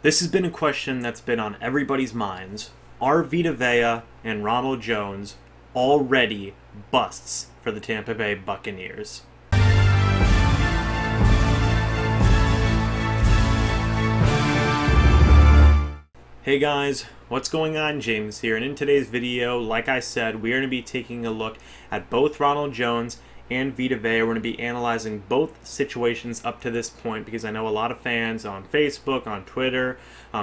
This has been a question that's been on everybody's minds. Are Vita Vea and Ronald Jones already busts for the Tampa Bay Buccaneers? Hey guys, what's going on? James here, and in today's video, like I said, we are going to be taking a look at both Ronald Jones and Vita Vea. We're going to be analyzing both situations up to this point because I know a lot of fans on Facebook, on Twitter,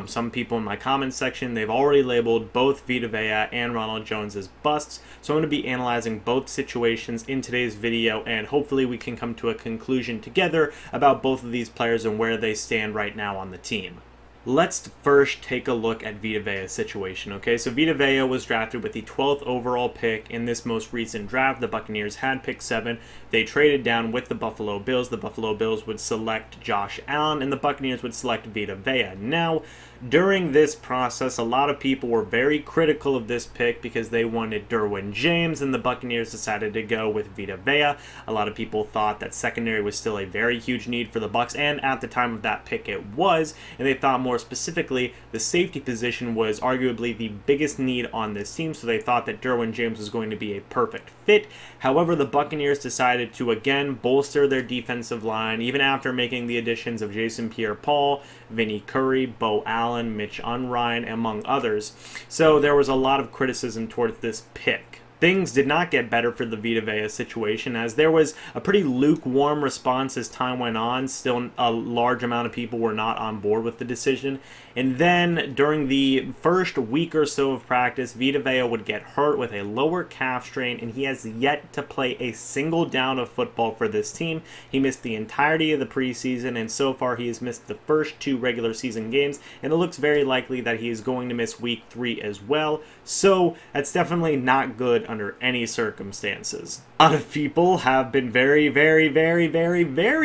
some people in my comment section, they've already labeled both Vita Vea and Ronald Jones as busts. So I'm going to be analyzing both situations in today's video, and hopefully we can come to a conclusion together about both of these players and where they stand right now on the team. Let's first take a look at Vita Vea's situation, okay? So Vita Vea was drafted with the 12th overall pick in this most recent draft. The Buccaneers had pick 7. They traded down with the Buffalo Bills. The Buffalo Bills would select Josh Allen, and the Buccaneers would select Vita Vea. Now, during this process, a lot of people were very critical of this pick because they wanted Derwin James, and the Buccaneers decided to go with Vita Vea. A lot of people thought that secondary was still a very huge need for the Bucs, and at the time of that pick it was, and they thought more specifically the safety position was arguably the biggest need on this team, so they thought that Derwin James was going to be a perfect fit. However, the Buccaneers decided to again bolster their defensive line, even after making the additions of Jason Pierre-Paul, Vinny Curry, Bo Allen, Mitch Unrein, among others. So there was a lot of criticism towards this pick. Things did not get better for the Vita Vea situation, as there was a pretty lukewarm response as time went on. Still, a large amount of people were not on board with the decision. And then, during the first week or so of practice, Vita Vea would get hurt with a lower calf strain, and he has yet to play a single down of football for this team. He missed the entirety of the preseason, and so far he has missed the first 2 regular season games, and it looks very likely that he is going to miss week 3 as well. So, that's definitely not good under any circumstances. A lot of people have been very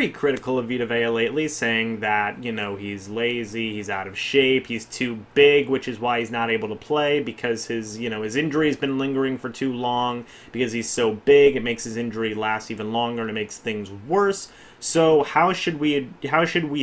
critical of Vita Vea lately, saying that, you know, he's lazy, he's out of shape, he's too big, which is why he's not able to play, because his injury has been lingering for too long. Because he's so big, it makes his injury last even longer, and it makes things worse. So how should we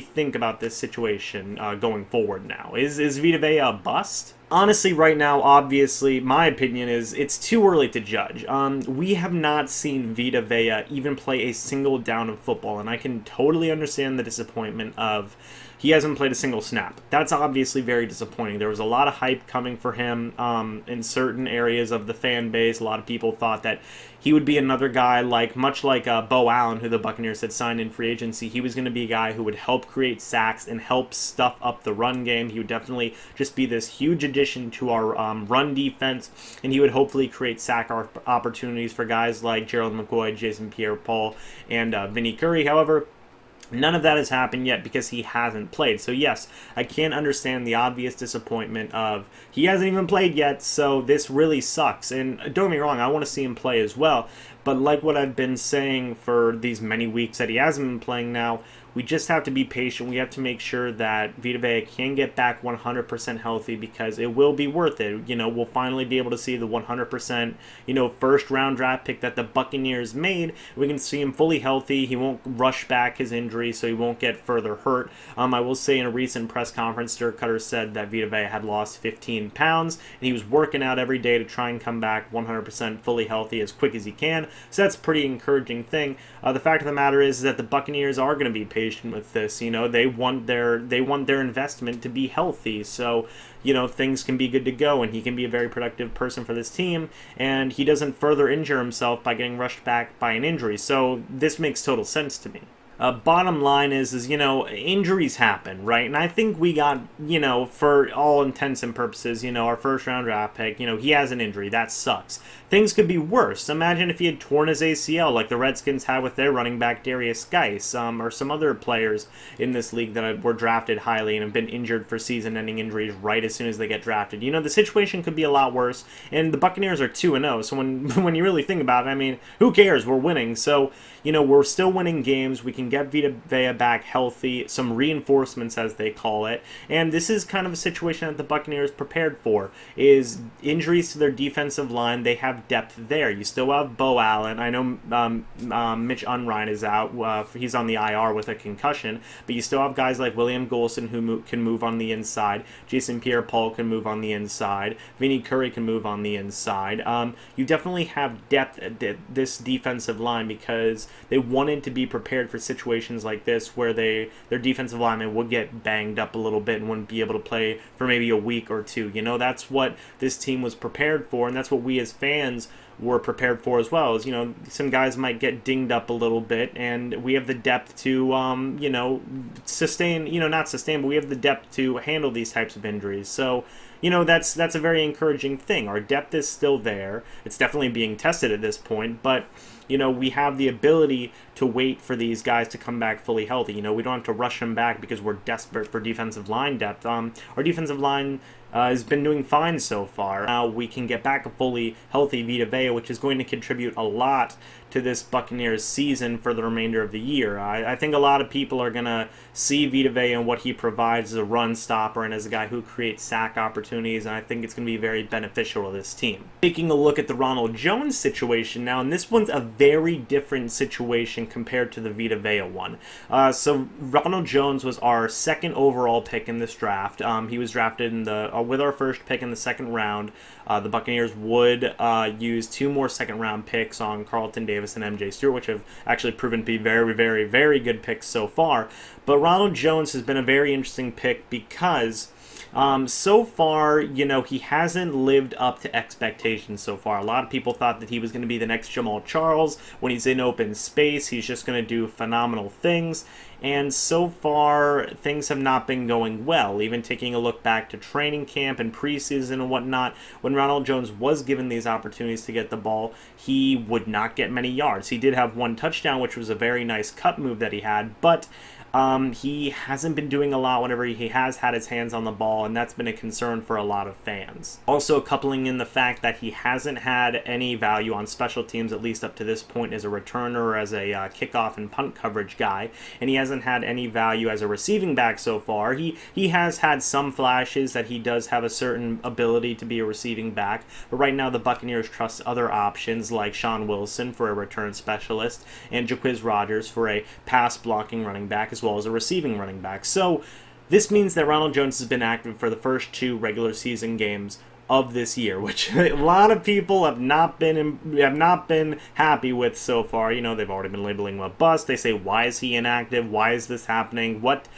think about this situation going forward now? Is Vita Vea a bust? Honestly, right now, obviously, my opinion is it's too early to judge. We have not seen Vita Vea even play a single down of football, and I can totally understand the disappointment of he hasn't played a single snap. That's obviously very disappointing. There was a lot of hype coming for him in certain areas of the fan base. A lot of people thought that he would be another guy much like Bo Allen, who the Buccaneers had signed in free agency. He was going to be a guy who would help create sacks and help stuff up the run game. He would definitely just be this huge addition to our run defense, and he would hopefully create sack opportunities for guys like Gerald McCoy, Jason Pierre-Paul, and Vinny Curry. However, none of that has happened yet because he hasn't played. So yes, I can understand the obvious disappointment of he hasn't even played yet, so this really sucks. And don't get me wrong, I want to see him play as well. But like what I've been saying for these many weeks that he hasn't been playing now, we just have to be patient. We have to make sure that Vita Vea can get back 100% healthy, because it will be worth it. You know, we'll finally be able to see the 100%, first round draft pick that the Buccaneers made. We can see him fully healthy. He won't rush back his injury, so he won't get further hurt. I will say in a recent press conference, Dirk Cutter said that Vita Vea had lost 15 pounds, and he was working out every day to try and come back 100% fully healthy as quick as he can. So that's a pretty encouraging thing. The fact of the matter is that the Buccaneers are going to be patient with this. They want their investment to be healthy, so things can be good to go, and he can be a very productive person for this team, and he doesn't further injure himself by getting rushed back by an injury. So this makes total sense to me. Bottom line is injuries happen, right? And I think we got, for all intents and purposes, our first round draft pick, he has an injury. That sucks. Things could be worse. Imagine if he had torn his ACL like the Redskins had with their running back Darius Geis, or some other players in this league that were drafted highly and have been injured for season-ending injuries right as soon as they get drafted. The situation could be a lot worse, and the Buccaneers are 2-0, so when you really think about it, I mean, who cares? We're winning, so, we're still winning games. We can get Vita Vea back healthy, some reinforcements as they call it, and this is kind of a situation that the Buccaneers prepared for, is injuries to their defensive line. They have depth there. You still have Bo Allen. I know Mitch Unrein is out. He's on the IR with a concussion, but you still have guys like William Golson who can move on the inside. Jason Pierre-Paul can move on the inside. Vinny Curry can move on the inside. You definitely have depth at this defensive line because they wanted to be prepared for situations like this where their defensive linemen would get banged up a little bit and wouldn't be able to play for maybe a week or two. You know, that's what this team was prepared for, and that's what we as fans were prepared for as well. As, you know, some guys might get dinged up a little bit, and we have the depth to, you know, sustain, you know, not sustain, but we have the depth to handle these types of injuries. So, you know, that's a very encouraging thing. Our depth is still there. It's definitely being tested at this point, but, you know, we have the ability to wait for these guys to come back fully healthy. You know, we don't have to rush them back because we're desperate for defensive line depth. Our defensive line has been doing fine so far. Now we can get back a fully healthy Vita Vea, which is going to contribute a lot to this Buccaneers season for the remainder of the year. I think a lot of people are going to see Vita Vea and what he provides as a run stopper and as a guy who creates sack opportunities, and I think it's going to be very beneficial to this team. Taking a look at the Ronald Jones situation now, and this one's a very different situation compared to the Vita Vea one. So Ronald Jones was our second overall pick in this draft. He was drafted in with our first pick in the second round. The Buccaneers would use 2 more second-round picks on Carlton Davis and MJ Stewart, which have actually proven to be very, very, very good picks so far. But Ronald Jones has been a very interesting pick because so far, you know, he hasn't lived up to expectations so far. A lot of people thought that he was going to be the next Jamal Charles. When he's in open space, he's just going to do phenomenal things. And so far, things have not been going well. Even taking a look back to training camp and preseason and whatnot, when Ronald Jones was given these opportunities to get the ball, he would not get many yards. He did have 1 touchdown, which was a very nice cut move that he had, but he hasn't been doing a lot whenever he has had his hands on the ball, and that's been a concern for a lot of fans. Also, coupling in the fact that he hasn't had any value on special teams, at least up to this point, as a returner or as a kickoff and punt coverage guy, and he hasn't had any value as a receiving back so far. He has had some flashes that he does have a certain ability to be a receiving back, but right now the Buccaneers trust other options like Sean Wilson for a return specialist and Jaquiz Rogers for a pass-blocking running back, as well as a receiving running back. So this means that Ronald Jones has been active for the first 2 regular season games of this year, which a lot of people have not been happy with so far. You know, they've already been labeling him a bust. They say, why is he inactive? Why is this happening? What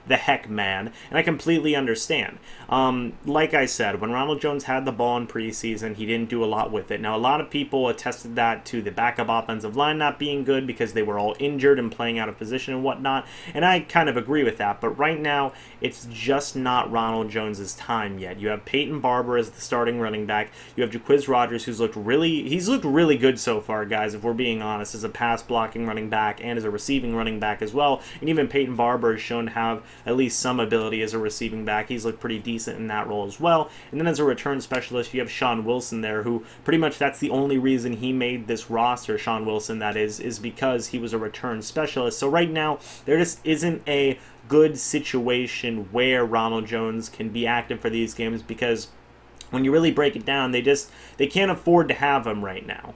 the heck, man? And I completely understand. Like I said, when Ronald Jones had the ball in preseason, he didn't do a lot with it. Now, a lot of people attested that to the backup offensive line not being good because they were all injured and playing out of position and whatnot, and I kind of agree with that. But right now, it's just not Ronald Jones's time yet. You have Peyton Barber as the starting running back. You have Jaquiz Rogers, who's looked really good so far, guys, if we're being honest, as a pass-blocking running back and as a receiving running back as well. And even Peyton Barber has shown to have at least some ability as a receiving back. He's looked pretty decent in that role as well. And then as a return specialist, you have Sean Wilson there, who pretty much that's the only reason he made this roster, Sean Wilson, that is because he was a return specialist. So right now, there just isn't a good situation where Ronald Jones can be active for these games, because when you really break it down, they can't afford to have him right now.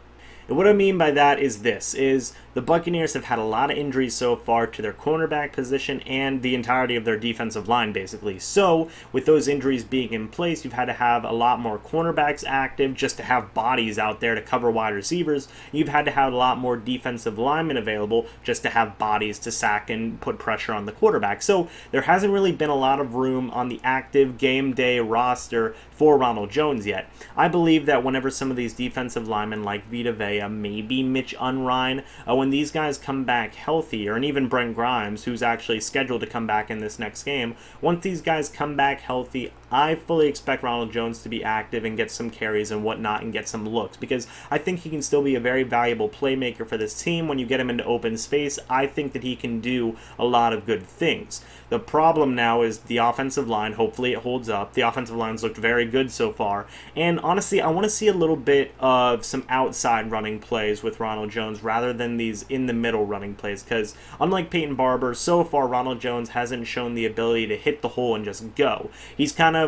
And what I mean by that is the Buccaneers have had a lot of injuries so far to their cornerback position and the entirety of their defensive line, basically. So, with those injuries being in place, you've had to have a lot more cornerbacks active just to have bodies out there to cover wide receivers. You've had to have a lot more defensive linemen available just to have bodies to sack and put pressure on the quarterback. So, there hasn't really been a lot of room on the active game day roster for Ronald Jones yet. I believe that whenever some of these defensive linemen like Vita Vea, maybe Mitch Unrein, when these guys come back healthier, and even Brent Grimes, who's actually scheduled to come back in this next game, once these guys come back healthy, I fully expect Ronald Jones to be active and get some carries and whatnot and get some looks, because I think he can still be a very valuable playmaker for this team. When you get him into open space, I think that he can do a lot of good things. The problem now is the offensive line. Hopefully it holds up. The offensive line's looked very good so far, and honestly, I want to see a little bit of some outside running plays with Ronald Jones rather than these in the middle running plays, because unlike Peyton Barber, so far Ronald Jones hasn't shown the ability to hit the hole and just go. He's kind of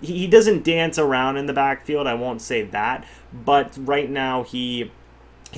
he doesn't dance around in the backfield, I won't say that, but right now he's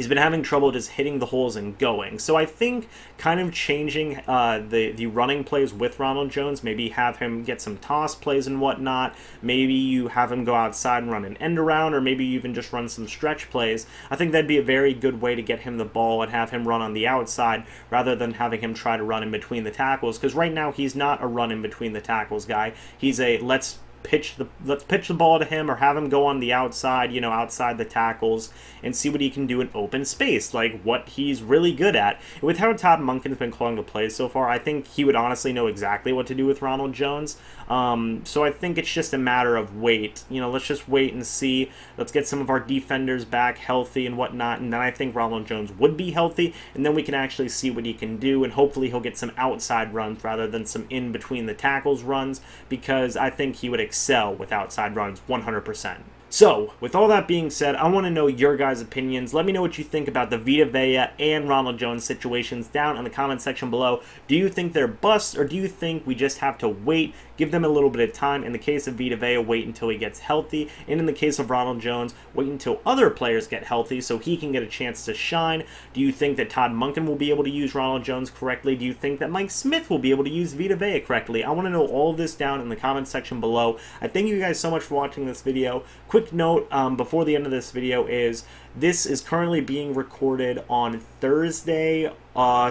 been having trouble just hitting the holes and going. So I think kind of changing the running plays with Ronald Jones, maybe have him get some toss plays and whatnot, maybe you have him go outside and run an end around, or maybe you even just run some stretch plays. I think that'd be a very good way to get him the ball and have him run on the outside rather than having him try to run in between the tackles, because right now he's not a run in between the tackles guy. He's a let's pitch the ball to him, or have him go on the outside, outside the tackles, and see what he can do in open space, like what he's really good at. With how Todd Monken's been calling the plays so far, I think he would honestly know exactly what to do with Ronald Jones. So I think it's just a matter of wait. Let's just wait and see. Let's get some of our defenders back healthy and whatnot, and then I think Ronald Jones would be healthy, and then we can actually see what he can do, and hopefully he'll get some outside runs rather than some in between the tackles runs, because I think he would excel with outside runs 100%. So, with all that being said, I want to know your guys' opinions. Let me know what you think about the Vita Vea and Ronald Jones situations down in the comment section below. Do you think they're busts, or do you think we just have to wait, give them a little bit of time? In the case of Vita Vea, wait until he gets healthy, and in the case of Ronald Jones, wait until other players get healthy so he can get a chance to shine. Do you think that Todd Monken will be able to use Ronald Jones correctly? Do you think that Mike Smith will be able to use Vita Vea correctly? I want to know all of this down in the comment section below. I thank you guys so much for watching this video. Quick note before the end of this video is this is currently being recorded on Thursday,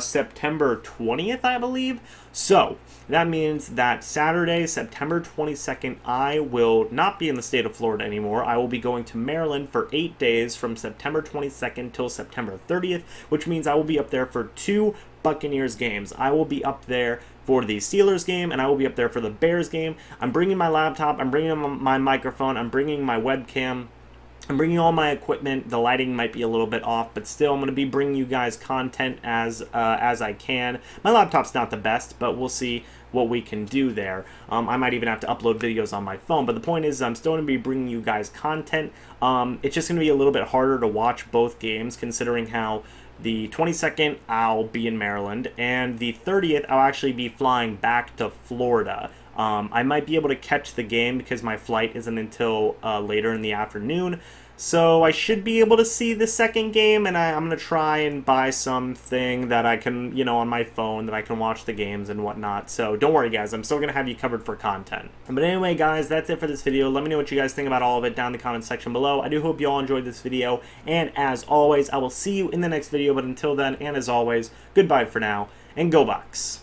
September 20th, I believe. So that means that Saturday, September 22nd, I will not be in the state of Florida anymore. I will be going to Maryland for 8 days from September 22nd till September 30th, which means I will be up there for 2 Buccaneers games. I will be up there for the Steelers game, and I will be up there for the Bears game. I'm bringing my laptop, I'm bringing my microphone, I'm bringing my webcam, I'm bringing all my equipment. The lighting might be a little bit off, but still I'm going to be bringing you guys content as I can. My laptop's not the best, but we'll see what we can do there. I might even have to upload videos on my phone, but the point is I'm still going to be bringing you guys content. It's just going to be a little bit harder to watch both games, considering how the 22nd, I'll be in Maryland, and the 30th, I'll actually be flying back to Florida. I might be able to catch the game because my flight isn't until later in the afternoon, so I should be able to see the second game, and I'm going to try and buy something that I can, on my phone, that I can watch the games and whatnot. So don't worry, guys, I'm still going to have you covered for content. But anyway, guys, that's it for this video. Let me know what you guys think about all of it down in the comment section below. I do hope you all enjoyed this video, and as always, I will see you in the next video. But until then, and as always, goodbye for now, and go Bucs!